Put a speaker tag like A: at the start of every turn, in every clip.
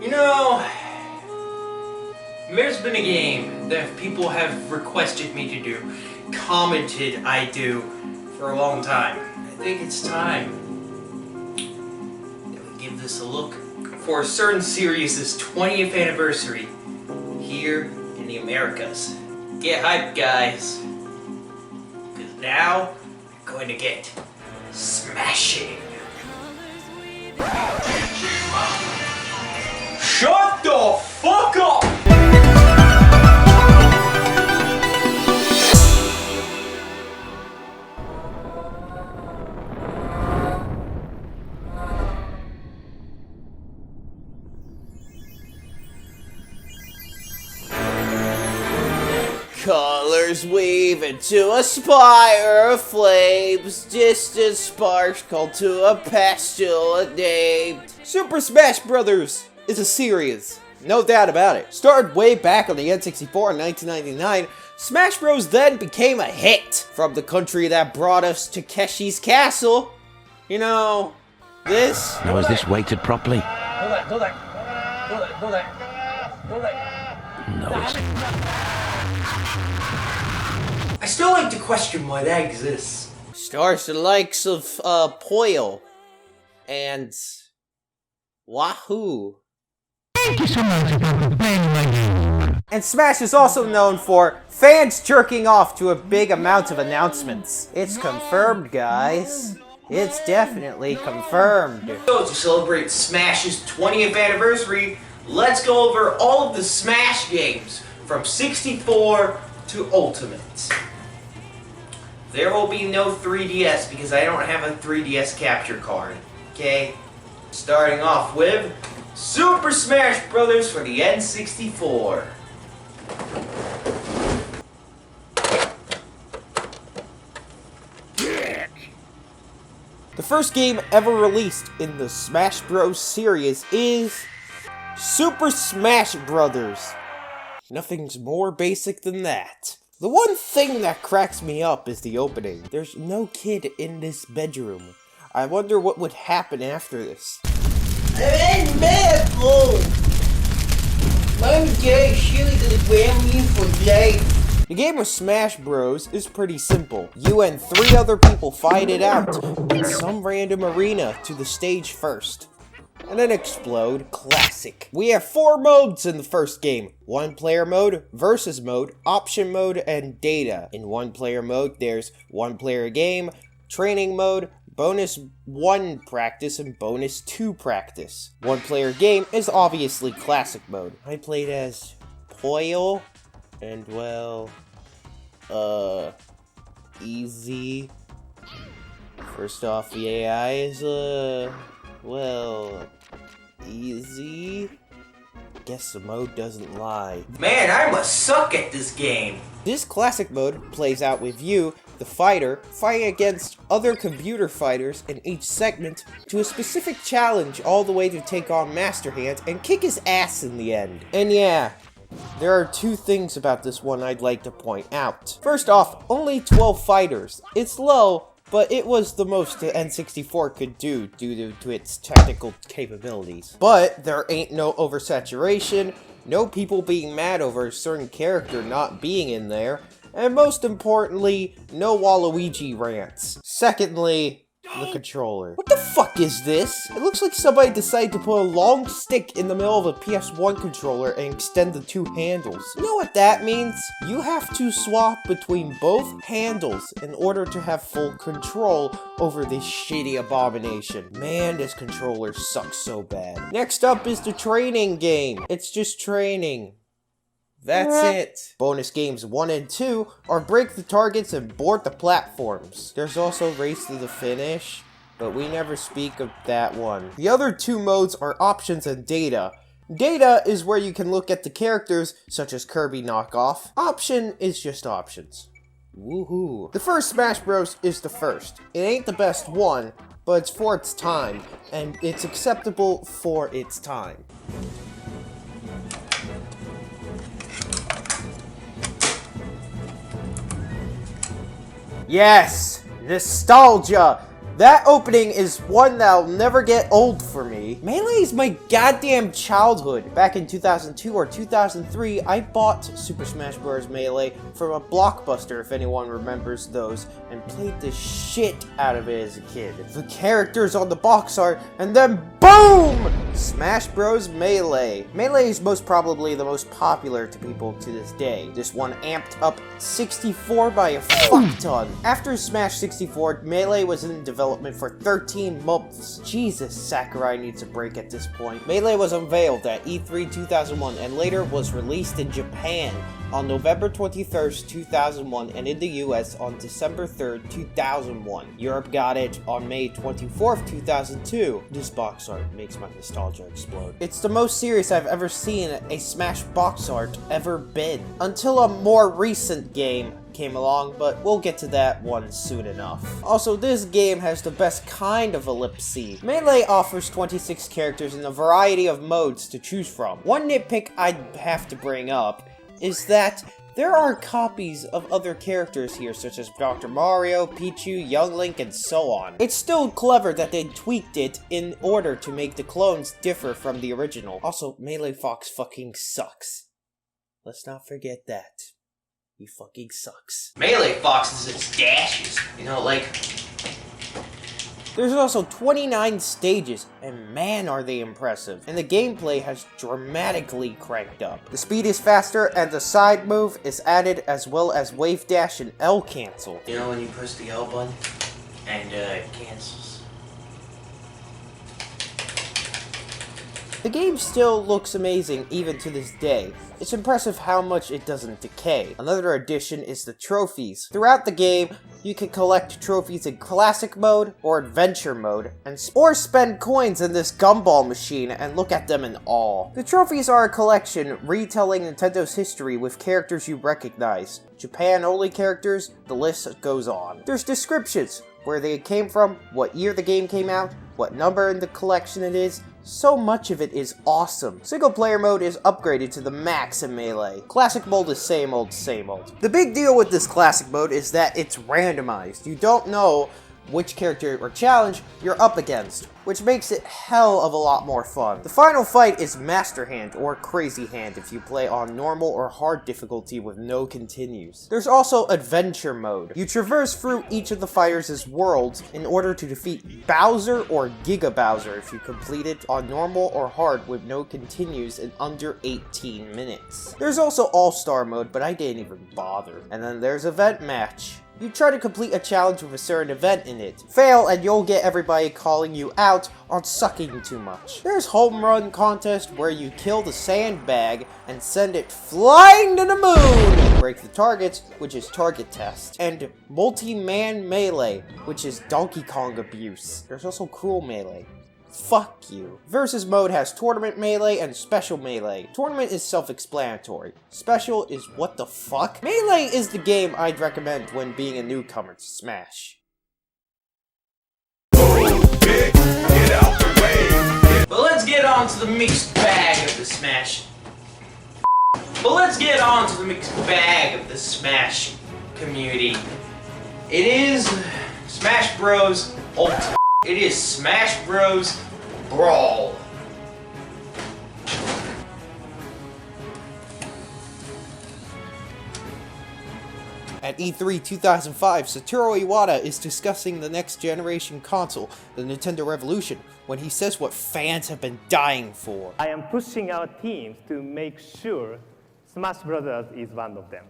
A: You know, there's been a game that people have requested me to do, commented I do for a long time. I think it's time that we give this a look for a certain series' 20th anniversary here in the Americas. Get hyped, guys, because now we're going to get smashing. Shut the fuck up!
B: Colors weave into a spire of flames, distant sparks called to a pestilent name. Super Smash Bros. Is a series, no doubt about it. Started way back on the N64 in 1999, Smash Bros. Then became a hit. From the country that brought us Takeshi's Castle, you know, this.
C: Now is this weighted properly?
A: Do that.
C: No, it's...
A: I still like to question why that exists.
B: Stars the likes of Poil and Wahoo.
D: Thank you so much for playing my game.
B: And Smash is also known for fans jerking off to a big amount of announcements. It's confirmed, guys. It's definitely confirmed.
A: So to celebrate Smash's 20th anniversary, let's go over all of the Smash games from 64 to Ultimate. There will be no 3DS because I don't have a 3DS capture card, okay? Starting off with Super Smash Bros. For the N64.
B: The first game ever released in the Smash Bros. Series is Super Smash Bros. Nothing's more basic than that. The one thing that cracks me up is the opening. There's no kid in this bedroom. I wonder what would happen after this.
E: I'm mad, fool! Mom and Dad surely gonna grab me for life.
B: The game of Smash Bros. Is pretty simple. You and 3 other people fight it out in some random arena to the stage first. And then explode. Classic. We have 4 modes in the first game. 1-player mode, versus mode, option mode, and data. In 1-player mode, there's 1-player game, training mode, bonus 1 practice, and bonus 2 practice. 1-player game is obviously classic mode. I played as Poil, and well, easy. First off, the AI is, well, easy. Guess the mode doesn't lie.
A: Man, I must suck at this game.
B: This classic mode plays out with you, the fighter, fighting against other computer fighters in each segment to a specific challenge all the way to take on Master Hand and kick his ass in the end. And yeah, there are 2 things about this one I'd like to point out. First off, only 12 fighters. It's low, but it was the most the N64 could do due to its technical capabilities. But there ain't no oversaturation, no people being mad over a certain character not being in there, and most importantly, no Waluigi rants. Secondly, the controller. What the fuck is this? It looks like somebody decided to put a long stick in the middle of a PS1 controller and extend the 2 handles. You know what that means? You have to swap between both handles in order to have full control over this shitty abomination. Man, this controller sucks so bad. Next up is the training game. It's just training. That's it. Bonus games 1 and 2 are break the targets and board the platforms. There's also race to the finish, but we never speak of that one. The other 2 modes are options and data. Data is where you can look at the characters, such as Kirby knockoff. Option is just options. Woohoo. The first Smash Bros. Is the first. It ain't the best one, but it's for its time, and it's acceptable for its time. Yes! Nostalgia! That opening is one that'll never get old for me. Melee is my goddamn childhood. Back in 2002 or 2003, I bought Super Smash Bros. Melee from a Blockbuster, if anyone remembers those, and played the shit out of it as a kid. The characters on the box art, and then BOOM! Smash Bros. Melee. Melee is most probably the most popular to people to this day. This one amped up 64 by a fuck ton. After Smash 64, Melee was in development for 13 months. Jesus, Sakurai needs a break at this point. Melee was unveiled at E3 2001 and later was released in Japan on November 21st, 2001 and in the US on December 3rd, 2001. Europe got it on May 24th, 2002. This box art makes my nostalgia explode. It's the most serious I've ever seen a Smash box art ever been. Until a more recent game came along, but we'll get to that one soon enough. Also, this game has the best kind of ellipse. Melee offers 26 characters in a variety of modes to choose from. One nitpick I'd have to bring up is that there are copies of other characters here, such as Dr. Mario, Pichu, Young Link, and so on. It's still clever that they tweaked it in order to make the clones differ from the original. Also, Melee Fox fucking sucks. Let's not forget that. He fucking sucks.
A: Melee Fox is its dashes. You know, like...
B: There's also 29 stages, and man are they impressive. And the gameplay has dramatically cranked up. The speed is faster, and the side move is added, as well as wave dash and L cancel.
A: You know when you push the L button and it cancels?
B: The game still looks amazing even to this day. It's impressive how much it doesn't decay. Another addition is the trophies. Throughout the game, you can collect trophies in classic mode or adventure mode, or spend coins in this gumball machine and look at them in awe. The trophies are a collection retelling Nintendo's history with characters you recognize. Japan-only characters, the list goes on. There's descriptions, where they came from, what year the game came out, what number in the collection it is. So much of it is awesome. Single player mode is upgraded to the max in Melee. Classic mode is same old, same old. The big deal with this classic mode is that it's randomized. You don't know which character or challenge you're up against, which makes it hell of a lot more fun. The final fight is Master Hand or Crazy Hand if you play on normal or hard difficulty with no continues. There's also Adventure Mode. You traverse through each of the fighters' worlds in order to defeat Bowser or Giga Bowser if you complete it on normal or hard with no continues in under 18 minutes. There's also All-Star Mode, but I didn't even bother. And then there's Event Match. You try to complete a challenge with a certain event in it. Fail and you'll get everybody calling you out on sucking too much. There's Home Run Contest where you kill the sandbag and send it flying to the moon. Break the targets, which is Target Test. And Multi-Man Melee, which is Donkey Kong abuse. There's also Cruel Melee. Fuck you. Versus mode has Tournament Melee and Special Melee. Tournament is self-explanatory. Special is what the fuck? Melee is the game I'd recommend when being a newcomer to Smash.
A: But let's get on to the mixed bag of the Smash. Community. It is Smash Bros. Ultimate. It is Smash Bros. Brawl.
B: At E3 2005, Satoru Iwata is discussing the next generation console, the Nintendo Revolution, when he says what fans have been dying for.
F: I am pushing our teams to make sure Smash Brothers is one of them.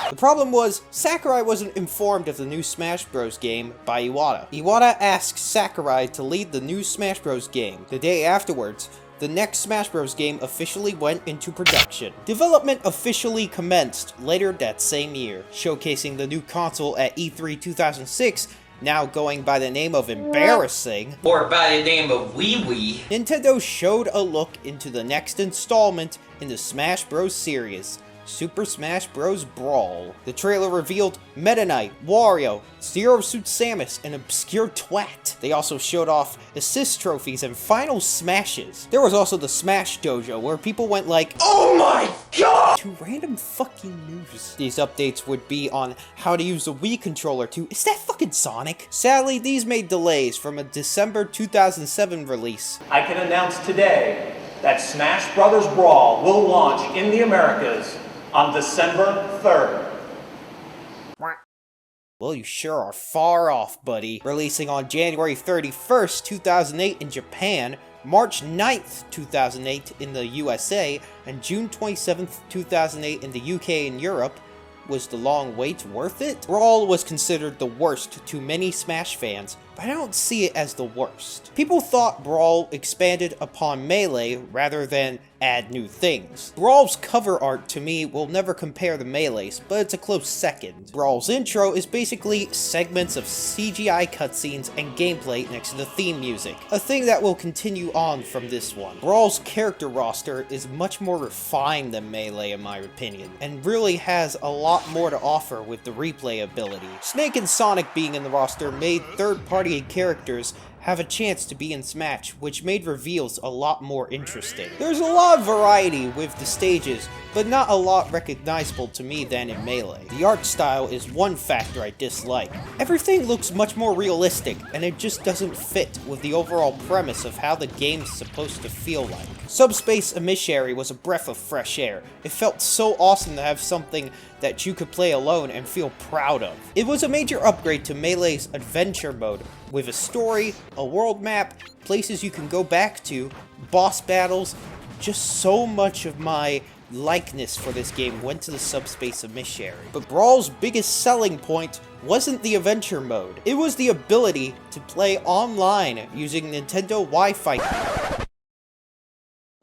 B: The problem was, Sakurai wasn't informed of the new Smash Bros. Game by Iwata. Iwata asked Sakurai to lead the new Smash Bros. Game. The day afterwards, the next Smash Bros. Game officially went into production. Development officially commenced later that same year, showcasing the new console at E3 2006, now going by the name of Embarrassing,
A: or by the name of Wee Wee.
B: Nintendo showed a look into the next installment in the Smash Bros. Series, Super Smash Bros. Brawl. The trailer revealed Meta Knight, Wario, Zero Suit Samus, and Obscure Twat. They also showed off assist trophies and final smashes. There was also the Smash Dojo, where people went like, "Oh my god!" to random fucking news. These updates would be on how to use the Wii controller to— is that fucking Sonic? Sadly, these made delays from a December 2007 release.
G: I can announce today that Smash Bros. Brawl will launch in the Americas on December 3rd.
B: Well, you sure are far off, buddy. Releasing on January 31st, 2008 in Japan, March 9th, 2008 in the USA, and June 27th, 2008 in the UK and Europe. Was the long wait worth it? Brawl was considered the worst to many Smash fans, but I don't see it as the worst. People thought Brawl expanded upon Melee rather than add new things. Brawl's cover art to me will never compare to Melee's, but it's a close second. Brawl's intro is basically segments of CGI cutscenes and gameplay next to the theme music, a thing that will continue on from this one. Brawl's character roster is much more refined than Melee in my opinion, and really has a lot more to offer with the replay ability. Snake and Sonic being in the roster made third-party characters have a chance to be in Smash, which made reveals a lot more interesting. There's a lot of variety with the stages, but not a lot recognizable to me than in Melee. The art style is one factor I dislike. Everything looks much more realistic, and it just doesn't fit with the overall premise of how the game's supposed to feel like. SUBSPACE EMISSARY was a breath of fresh air. It felt so awesome to have something that you could play alone and feel proud of. It was a major upgrade to Melee's adventure mode, with a story, a world map, places you can go back to, boss battles. Just so much of my likeness for this game went to the SUBSPACE EMISSARY. But Brawl's biggest selling point wasn't the adventure mode. It was the ability to play online using Nintendo Wi-Fi.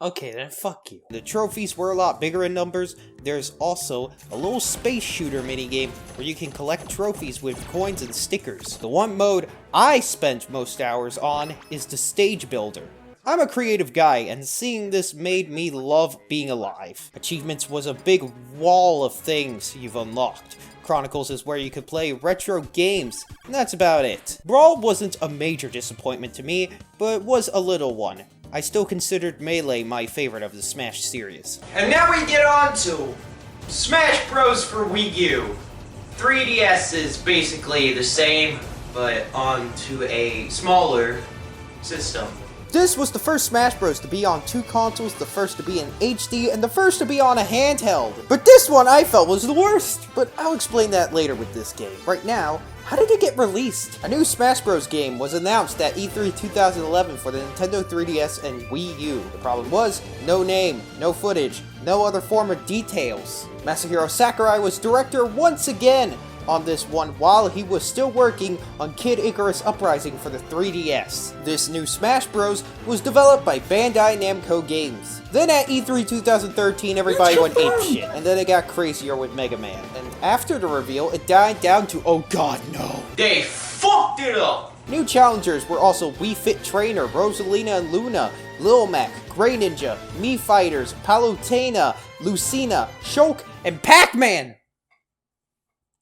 B: Okay, then fuck you. The trophies were a lot bigger in numbers. There's also a little space shooter minigame where you can collect trophies with coins and stickers. The one mode I spent most hours on is the stage builder. I'm a creative guy, and seeing this made me love being alive. Achievements was a big wall of things you've unlocked. Chronicles is where you could play retro games, and that's about it. Brawl wasn't a major disappointment to me, but was a little one. I still considered Melee my favorite of the Smash series.
A: And now we get on to Smash Bros. For Wii U. 3DS is basically the same, but onto a smaller system.
B: This was the first Smash Bros. To be on two consoles, the first to be in HD, and the first to be on a handheld. But this one I felt was the worst. But I'll explain that later with this game. Right now, how did it get released? A new Smash Bros. Game was announced at E3 2011 for the Nintendo 3DS and Wii U. The problem was, no name, no footage, no other form of details. Masahiro Sakurai was director once again on this one while he was still working on Kid Icarus Uprising for the 3DS. This new Smash Bros. Was developed by BANDAI Namco Games. Then at E3 2013 everybody went apeshit, and then it got crazier with Mega Man. And after the reveal, it died down to, oh god no.
A: They fucked it up!
B: New challengers were also Wii Fit Trainer, Rosalina and Luna, Lil Mac, Grey Ninja, Mii Fighters, Palutena, Lucina, Shulk, and Pac-Man!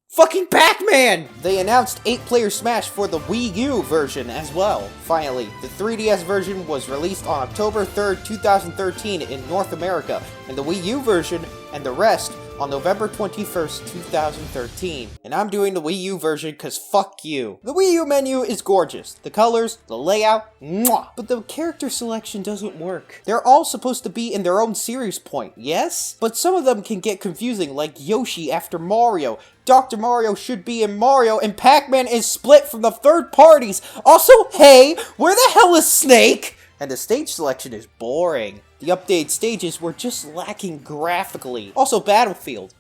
B: Fucking Pac-Man! They announced 8-player Smash for the Wii U version as well. Finally, the 3DS version was released on October 3rd, 2013 in North America, and the Wii U version and the rest on November 21st, 2013. And I'm doing the Wii U version cause fuck you. The Wii U menu is gorgeous. The colors, the layout, mwah! But the character selection doesn't work. They're all supposed to be in their own series point, yes? But some of them can get confusing, like Yoshi after Mario. Dr. Mario should be in Mario, and Pac-Man is split from the third parties. Also, hey, where the hell is Snake? And the stage selection is boring. The updated stages were just lacking graphically. Also Battlefield.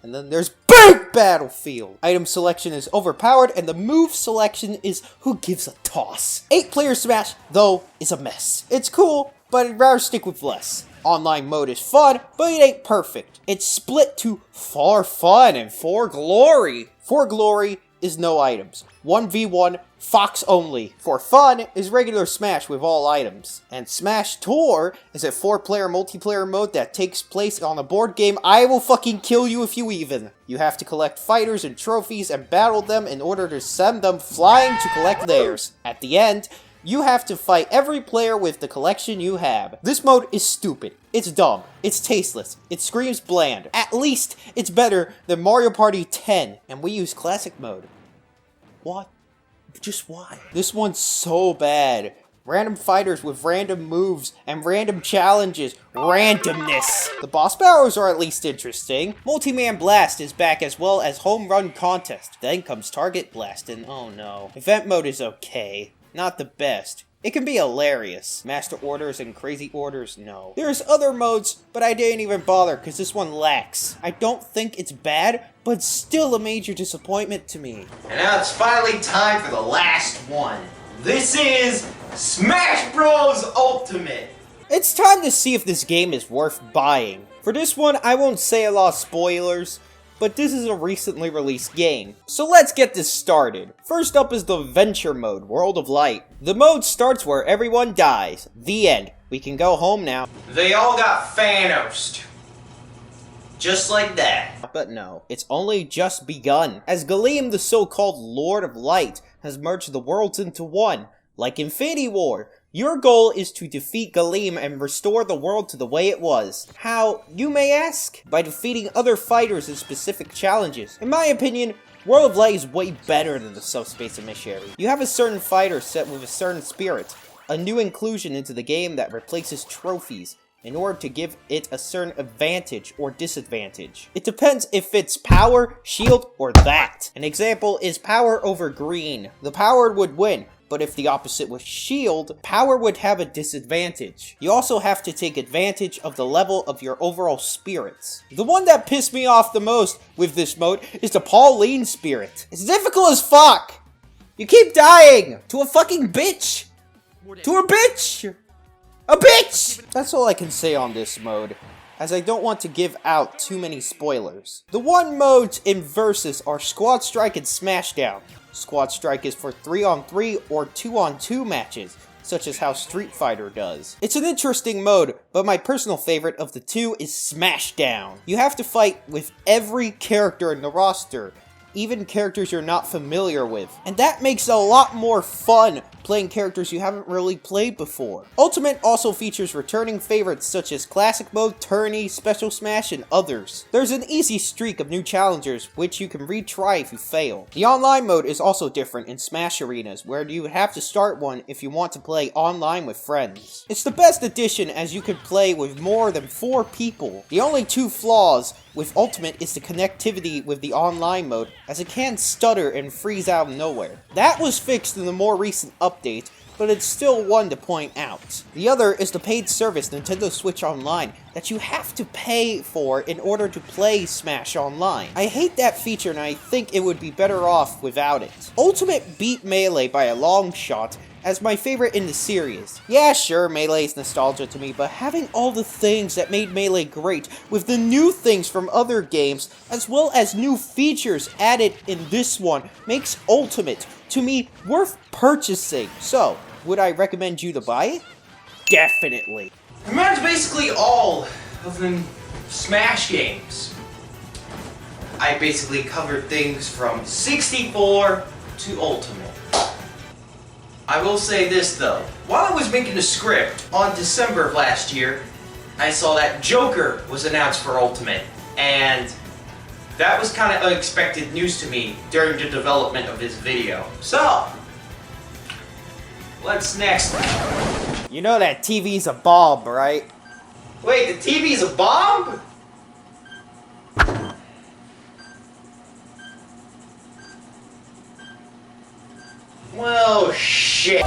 B: And then there's Big Battlefield! Item selection is overpowered, and the move selection is who gives a toss. 8-player Smash, though, is a mess. It's cool, but I'd rather stick with less. Online mode is fun, but it ain't perfect. It's split to For Fun and For Glory. For Glory is no items. 1v1, Fox only. For fun is regular Smash with all items. And Smash Tour is a 4-player multiplayer mode that takes place on a board game I will fucking kill you if you even. You have to collect fighters and trophies and battle them in order to send them flying to collect theirs. At the end, you have to fight every player with the collection you have. This mode is stupid. It's dumb. It's tasteless. It screams bland. At least, it's better than Mario Party 10. And we use classic mode. What? Just why? This one's so bad. Random fighters with random moves and random challenges. Randomness. The boss battles are at least interesting. Multi-Man Blast is back as well as Home Run Contest. Then comes Target Blast and oh no. Event mode is okay. Not the best. It can be hilarious. Master Orders and Crazy Orders, no. There's other modes, but I didn't even bother because this one lacks. I don't think it's bad, but still a major disappointment to me.
A: And now it's finally time for the last one. This is Smash Bros. Ultimate.
B: It's time to see if this game is worth buying. For this one, I won't say a lot of spoilers, but this is a recently released game. So let's get this started. First up is the Adventure mode, World of Light. The mode starts where everyone dies. The end. We can go home now.
A: They all got Thanos'd. Just like that.
B: But no, it's only just begun. As Galeem, the so-called Lord of Light, has merged the worlds into one. Like Infinity War, your goal is to defeat Galeem and restore the world to the way it was. How, you may ask? By defeating other fighters in specific challenges. In my opinion, World of Light is way better than the SUBSPACE EMISSARY. You have a certain fighter set with a certain spirit, a new inclusion into the game that replaces trophies, in order to give it a certain advantage or disadvantage. It depends if it's power, shield, or that. An example is power over green. The power would win, but if the opposite was shield, power would have a disadvantage. You also have to take advantage of the level of your overall spirits. The one that pissed me off the most with this mode is the Pauline spirit. It's difficult as fuck! You keep dying! To a fucking bitch! To a bitch! A bitch! That's all I can say on this mode, as I don't want to give out too many spoilers. The one modes in Versus are Squad Strike and Smashdown. Squad Strike is for 3-on-3 or 2-on-2 matches, such as how Street Fighter does. It's an interesting mode, but my personal favorite of the two is Smashdown. You have to fight with every character in the roster, even characters you're not familiar with. And that makes it a lot more fun playing characters you haven't really played before. Ultimate also features returning favorites such as Classic Mode, Tourney, Special Smash, and others. There's an easy streak of new challengers, which you can retry if you fail. The online mode is also different in Smash Arenas, where you would have to start one if you want to play online with friends. It's the best addition as you could play with more than 4 people. The only 2 flaws with Ultimate is the connectivity with the online mode, as it can stutter and freeze out of nowhere. That was fixed in the more recent update, but it's still one to point out. The other is the paid service Nintendo Switch Online that you have to pay for in order to play Smash Online. I hate that feature and I think it would be better off without it. Ultimate beat Melee by a long shot as my favorite in the series. Yeah, sure, Melee is nostalgia to me, but having all the things that made Melee great, with the new things from other games, as well as new features added in this one, makes Ultimate, to me, worth purchasing. So, would I recommend you to buy it? Definitely.
A: And that's basically all of the Smash games. I basically covered things from 64 to Ultimate. I will say this though, while I was making the script on December of last year, I saw that Joker was announced for Ultimate, and that was kind of unexpected news to me during the development of this video. So, what's next?
B: You know that TV's a bomb, right?
A: Wait, the TV's a bomb? Well, shit.